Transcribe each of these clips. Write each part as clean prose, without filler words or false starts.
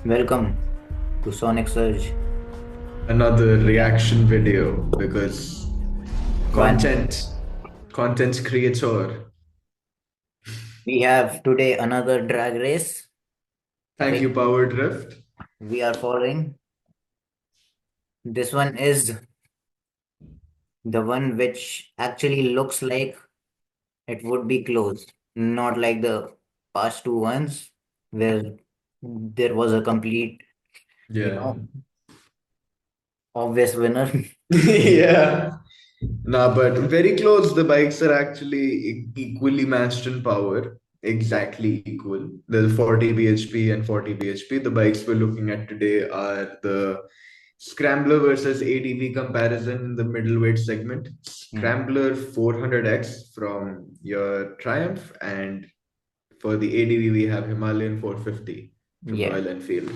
Welcome to Sonic Surge. Another reaction video because One. content creator. We have today another drag race Thank which you, PowerDrift. we are following. This one is the one which actually looks like it would be close, not like the past two ones where there was a complete, you Yeah. know, obvious winner. Yeah. Nah, but very close. The bikes are actually equally matched in power, exactly equal. The 40 bhp and 40 bhp. The bikes we're looking at today are the Scrambler versus ADV comparison in the middleweight segment. Hmm. Scrambler 400X from your Triumph, and for the ADV, we have Himalayan 450 from Yeah. Royal Enfield.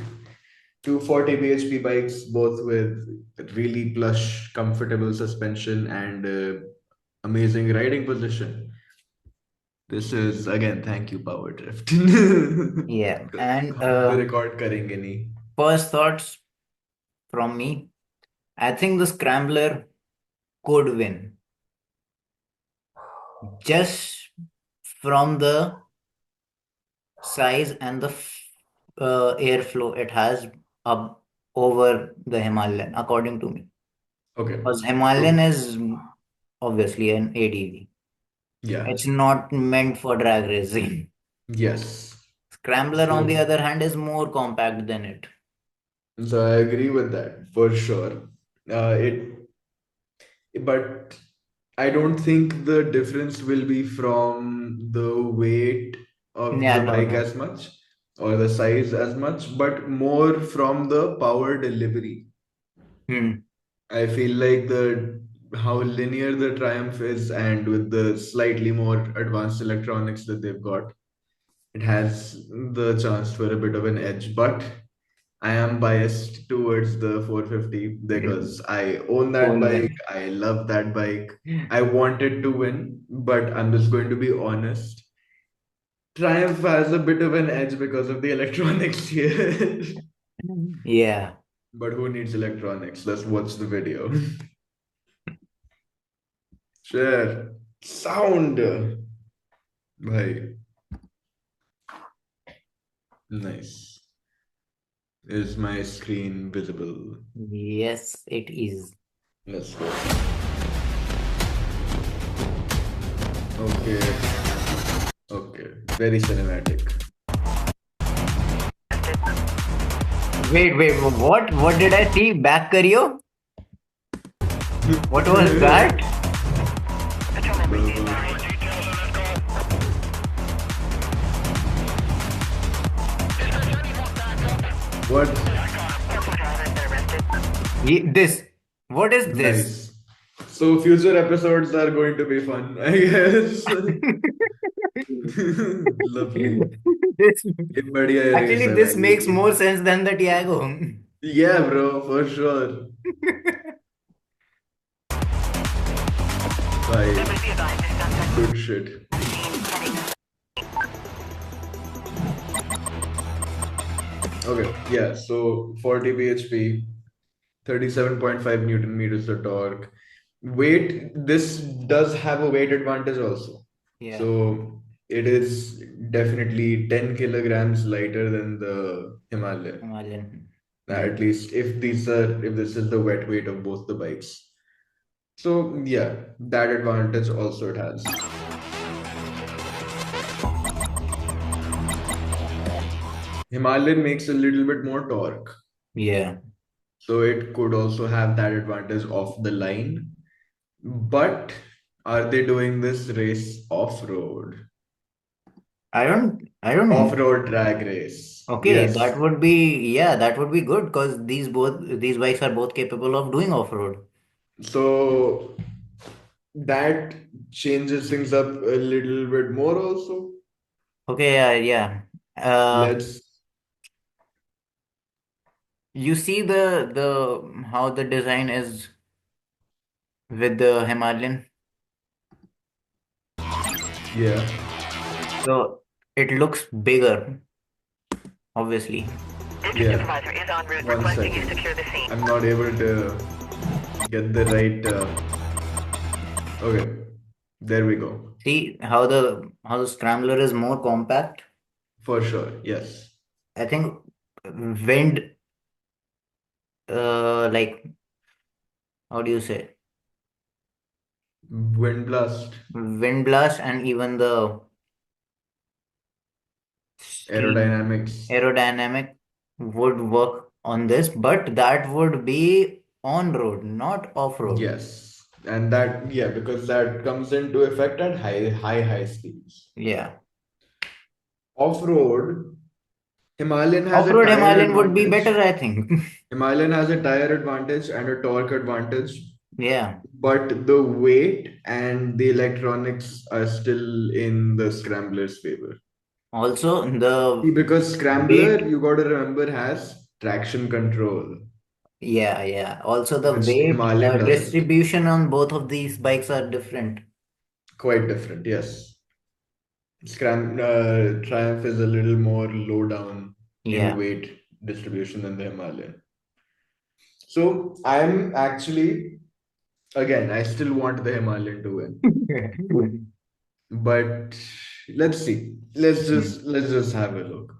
Two 40 bhp bikes, both with really plush, comfortable suspension and amazing riding position. This is again, thank you, PowerDrift. Yeah. And The record करेंगे नहीं. first thoughts from me, I think the Scrambler could win just from the size and the airflow it has up over the Himalayan, according to me. Okay. Because Himalayan So is obviously an ADV. yeah. It's not meant for drag racing. Yes. Scrambler, on the So other hand, is more compact than it. so I agree with that for sure. But I don't think the difference will be from the weight of Yeah, the no, bike no. as much or the size as much, but more from the power delivery. Hmm. I feel like the how linear the Triumph is, and with the slightly more advanced electronics that they've got, it has the chance for a bit of an edge. But I am biased towards the 450 because I own that Own bike. one. I love that bike. I wanted to win, but I'm just going to be honest. Triumph has a bit of an edge because of the electronics here. Yeah. But who needs electronics? Let's watch the video. Share. Sound. Bhai. Nice. Is my screen visible? Yes, it is. Let's go. Okay. Okay. Very cinematic. Wait, what? What did I see? Back Cario? What was that? What? This. What is this? Nice. So future episodes are going to be fun, I guess. Lovely. This, ये बढ़िया race actually, है this makes भाई. more sense than the Tiago. Yeah, bro, for sure. भाई, good shit. Okay, yeah, so 40 bhp, 37.5 Newton meters of torque. Weight, this does have a weight advantage also. Yeah, So it is definitely 10 kilograms lighter than the Himalayan. Himalayan. Hmm. At least if this is the wet weight of both the bikes. So yeah, that advantage also it has. Himalayan makes a little bit more torque. Yeah. So it could also have that advantage off the line. But are they doing this race off-road? I don't know. Off-road drag race. Okay, Yes. that would be, yeah, that would be good because these bikes are both capable of doing off-road. So that changes things up a little bit more also. Okay, yeah. Let's, You see the how the design is with the Himalayan. yeah. So it looks bigger, obviously. Yeah. Supervisor is en route. One requesting second. You secure the scene. I'm not able to get the right. Okay, there we go. See how the Scrambler is more compact? For sure, yes. I think wind, like, how do you say? Wind blast, Wind blast and even the steam aerodynamics. aerodynamic would work on this, but that would be on road, not off road. Yes, and that yeah, because that comes into effect at high speeds. Yeah. Off road, Himalayan has a Off-road tire Himalayan would be advantage. better, I think. Himalayan has a tire advantage and a torque advantage, Yeah. but the weight and the electronics are still in the Scrambler's favor. Also, See, the because Scrambler, weight, you got to remember, has traction control, yeah, yeah. Also, the which the weight Himalayan doesn't. distribution on both of these bikes are different. Quite different, yes. Triumph is a little more low down in Yeah. weight distribution than the Himalayan. So I'm actually, again, I still want the Himalayan to win. But let's see. Let's just have a look.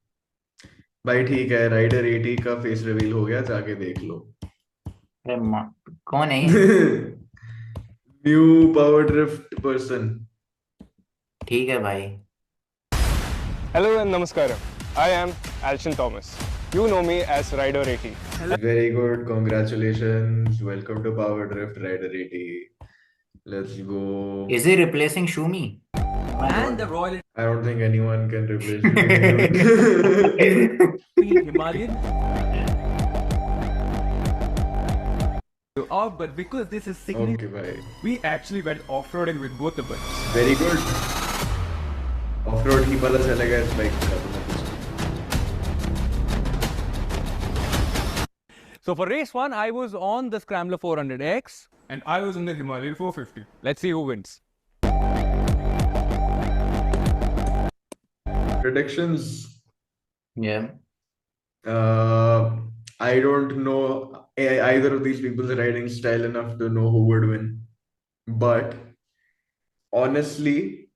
भाई ठीक है rider 80 का face reveal हो गया जाके देख लो अरे कौन है ये? न्यू पावर ड्रिफ्ट पर्सन ठीक है भाई. Hello and namaskaram. I am Alshin Thomas. You know me as Rider 80. Very good, congratulations, welcome to Power Drift Rider 80. Let's go. Is he replacing Shumi? And the Royal I don't think anyone can replace me. Enfield Himalayan. Oh, but because this is significant, Okay, bhai. we actually went off-roading with both the bikes. Very good. Off-road ही पता चलेगा इस bike का. So for race 1, I was on the Scrambler 400X. And I was in the Himalayan 450. Let's see who wins. Predictions. Yeah. I don't know either of these people's riding style enough to know who would win. But honestly,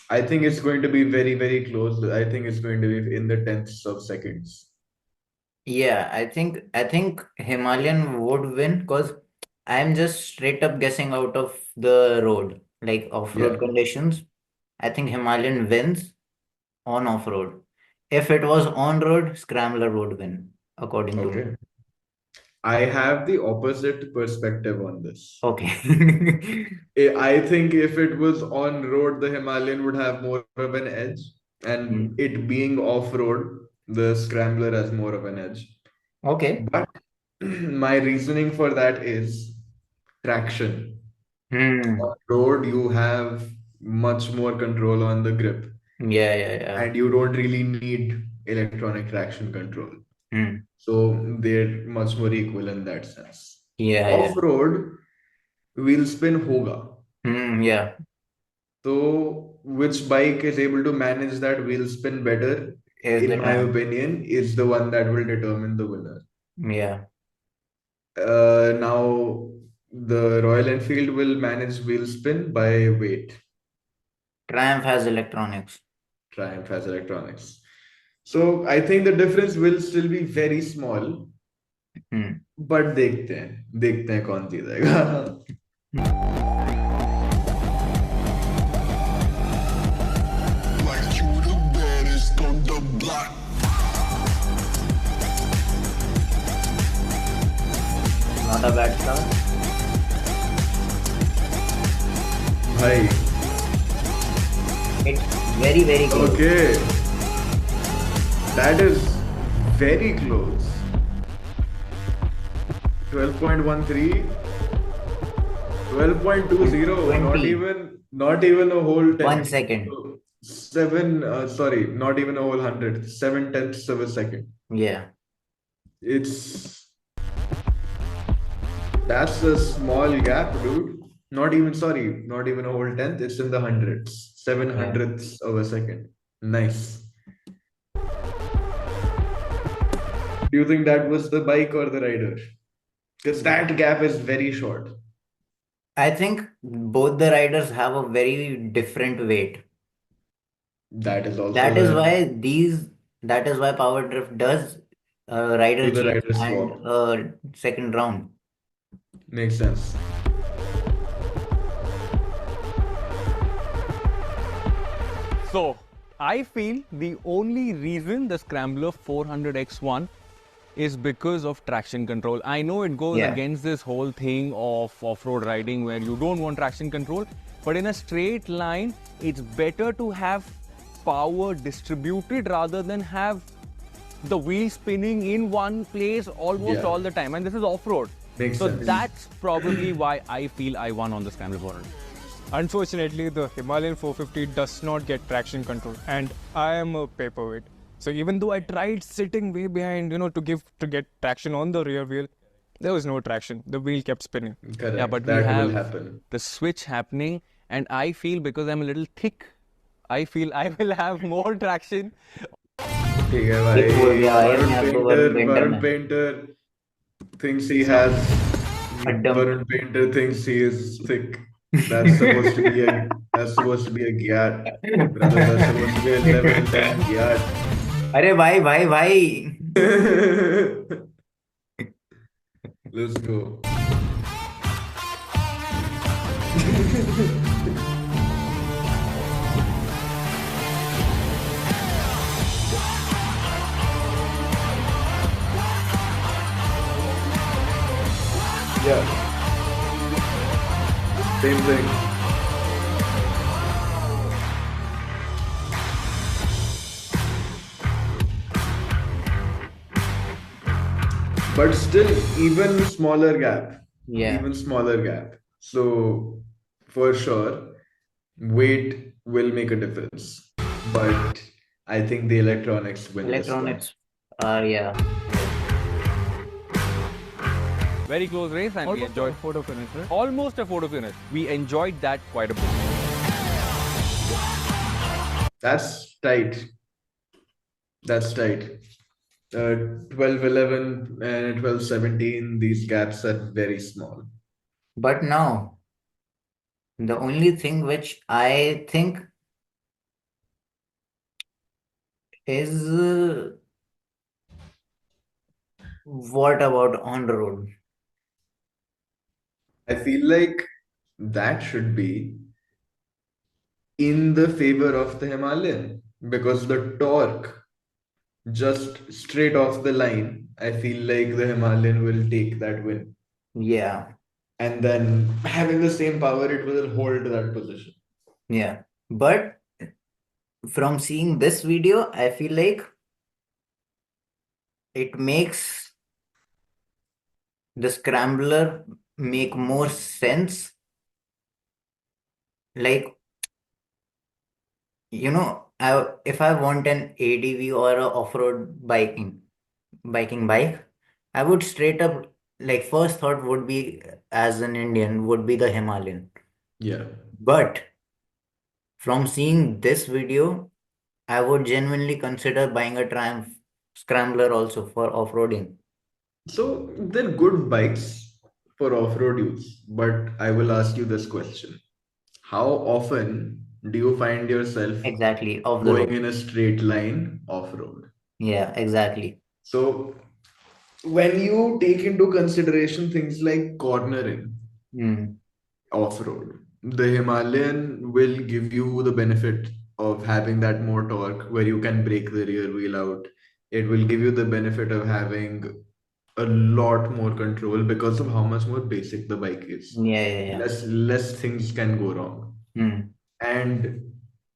I think it's going to be very, very close. I think it's going to be in the tenths of seconds. Yeah, I think Himalayan would win because I'm just straight up guessing out of the road, like off-road Yeah. conditions. I think Himalayan wins on off-road. If it was on-road, Scrambler would win, according to me. Okay. I have the opposite perspective on this. Okay. I think if it was on road, the Himalayan would have more of an edge, and it being off road, the Scrambler has more of an edge. Okay. But my reasoning for that is traction. On road, you have much more control on the grip, Yeah. and you don't really need electronic traction control. Hmm. So they're much more equal in that sense. Yeah. Off road, wheel spin hoga. Yeah. So which bike is able to manage that wheel spin better, Is the in my time. opinion, is the one that will determine the winner. Yeah. Now the Royal Enfield will manage wheel spin by weight. Triumph has electronics. Triumph has electronics. So I think the difference will still be very small. But देखते हैं कौन जीतेगा. Like you the baddest on the block. Not a bad start. भाई. It's very, very close. Okay. That is very close. 12.13, 12.20, not even a whole 10. 1 second. Sorry, not even a whole 100. 7/10 of a second. Yeah. That's a small gap, dude. Not even a whole tenth. It's in the hundreds. 7/100ths of a second. Nice. Do you think that was the bike or the rider? Because that gap is very short. I think both the riders have a very different weight. That is also That is there. why that is why PowerDrift does rider Do the change rider and swap. second round. Makes sense. So, I feel the only reason the Scrambler 400X1 is because of traction control. I know it goes Yeah. against this whole thing of off-road riding where you don't want traction control, but in a straight line, it's better to have power distributed rather than have the wheel spinning in one place almost Yeah. all the time. And this is off-road. Makes So sense. that's probably why I feel I won on the Scrambler 400. Unfortunately, the Himalayan 450 does not get traction control, and I am a paperweight. So even though I tried sitting way behind, to get traction on the rear wheel, there was no traction. The wheel kept spinning. Correct. Yeah, but we that will have happen. the switch happening, and I feel because I'm a little thick, I feel I will have more traction. ठीक है भाई. Thick बोल दिया भाई Varun हमने आपको Painter, Varun painter Varun ने Painter thinks he has. अड्डम Varun Painter thinks he is thick. That's supposed to be a gyat, brother. That's supposed to be a level 10 gyat. अरे भाई भाई भाई Let's go. Yeah. Same thing. But still, even smaller gap. Yeah. Even smaller gap. So, for sure, weight will make a difference. But I think the electronics win this one. Electronics yeah. Very close race, and we Almost enjoyed a photo finish, right? almost a photo finish. We enjoyed that quite a bit. That's tight. That's tight. 12-11 and 12-17, these gaps are very small. But now, the only thing which I think is what about on the road? I feel like that should be in the favor of the Himalayan because the torque just straight off the line, I feel like the Himalayan will take that win. Yeah, And then having the same power, it will hold that position. yeah. But from seeing this video, I feel like it makes the Scrambler make more sense. Like, if I want an ADV or a off-road biking bike, I would straight up, like, first thought would be, as an Indian, would be the Himalayan. Yeah. But from seeing this video, I would genuinely consider buying a Triumph Scrambler also for off-roading. So they're good bikes for off-road use, but I will ask you this question. How often do you find yourself Exactly, off the going road. in a straight line off-road? Yeah, exactly. So when you take into consideration things like cornering Hmm. off-road, the Himalayan will give you the benefit of having that more torque where you can break the rear wheel out. It will give you the benefit of having a lot more control because of how much more basic the bike is. Yeah. Less things can go wrong. Hmm. And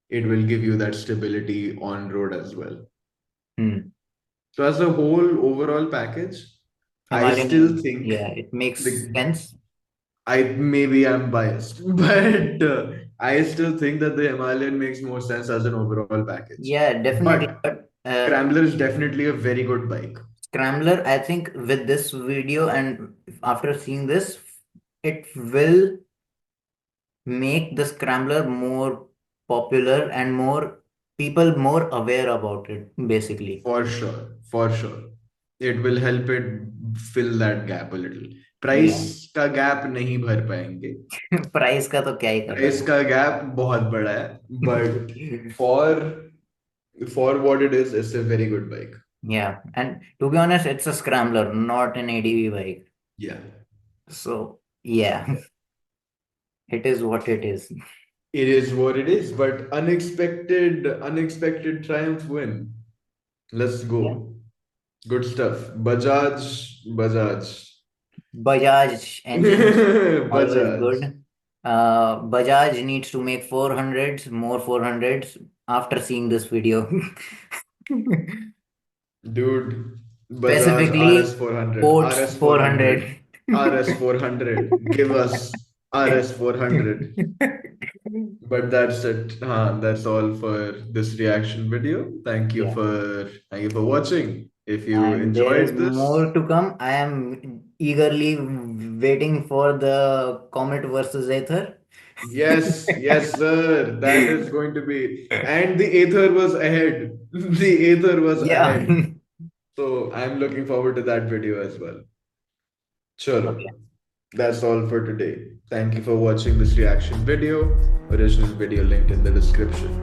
it will give you that stability on road as well. Hmm. So as a whole overall package, I Himalayan, still think yeah, it makes sense. maybe I'm biased, but I still think that the Himalayan makes more sense as an overall package. Yeah, definitely. But But Scrambler is definitely a very good bike. Scrambler, I think with this video and after seeing this, it will make the Scrambler more popular and more people more aware about it, basically. For sure. For sure. It will help it fill that gap a little. Price Yeah. का gap नहीं भर पाएंगे. Price का तो क्या ही कर Price का gap बहुत बड़ा है, but सकते. for what it is, it's a very good bike. Yeah, and to be honest, it's a scrambler, not an ADV bike. Yeah, So yeah, it is what it is. it is what it is, but unexpected Triumph win. Let's Yeah. go. Good stuff. Bajaj. Bajaj engine always Bajaj. good. Bajaj needs to make 400s, more 400s after seeing this video. Dude, Bajaj Specifically, RS400, Sports RS400, 400. RS400. Give us RS400. But that's it. That's all for this reaction video. Yeah. Thank you for watching. If you And there is enjoyed this, more to come. I am eagerly waiting for the Comet versus Aether. yes, sir. That is going to be. And the Aether was ahead. The Aether was Yeah. ahead. So I'm looking forward to that video as well. Chalo. Okay. That's all for today. Thank you for watching this reaction video. Original video linked in the description.